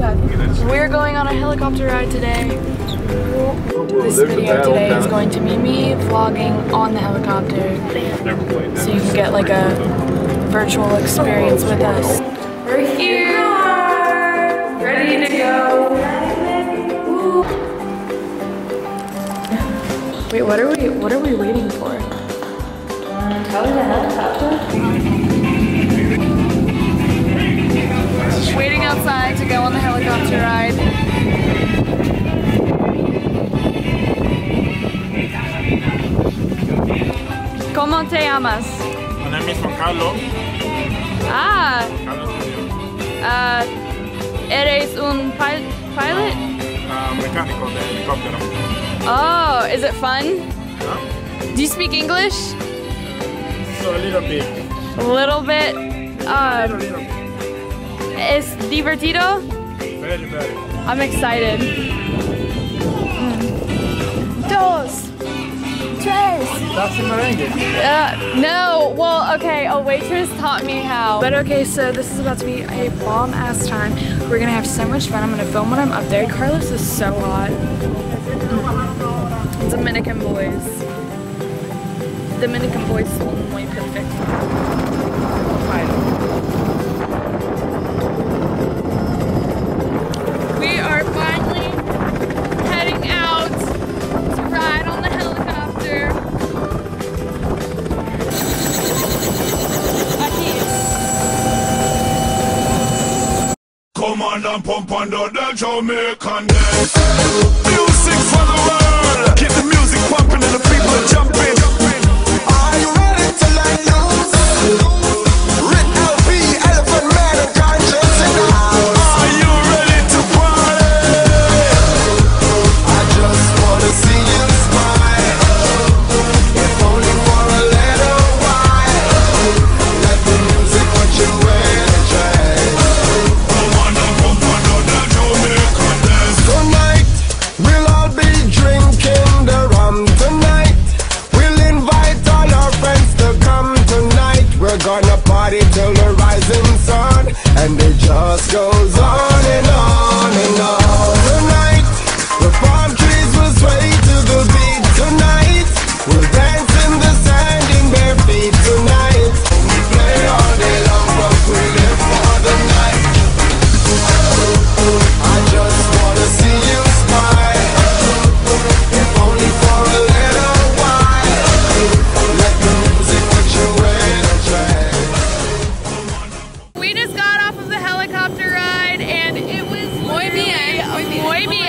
We're going on a helicopter ride today. This video today is going to be me vlogging on the helicopter, so you can get like a virtual experience with us. We're here, ready to go. Woo. Wait, what are we waiting for? Probably the helicopter. Waiting outside to go on the helicopter ride. ¿Cómo te llamas? My name is Juan Carlos. Ah, Carlos eres un pilot? Mecánico de helicóptero. Oh, is it fun? Huh? Do you speak English? So a little bit. A little bit. Little bit. Es divertido? Very, very. I'm excited. Dos. Tres. That's in merengue. No, well, okay, a waitress taught me how. But okay, so this is about to be a bomb-ass time. We're gonna have so much fun. I'm gonna film when I'm up there. Carlos is so hot. Dominican boys. Dominican boys son muy perfectos. We are finally heading out to ride on the helicopter. Commandant pumpando the Jamaican dance. Music for the world. Keep the music pumping and the people jumping. Are you ready to let loose? Red LP, Elephant Man and Conscience in the house. Are you ready to party? I just wanna see you smile. If only for a little while. Let the music put you in a trance. Tonight, we'll all be drinking the rum. Tonight, we'll invite all our friends to come tonight. We're gonna party till the rising sun, and it just goes on and on and on. Tonight, the palm trees will sway to the beat. Tonight, we'll dance in the sand in bare feet. Tonight, we play all day long, but we live for the night. I just wanna see you smile, if only for a little while. Let the music put you in a trance. We just got off of the helicopter ride and it was muy bien.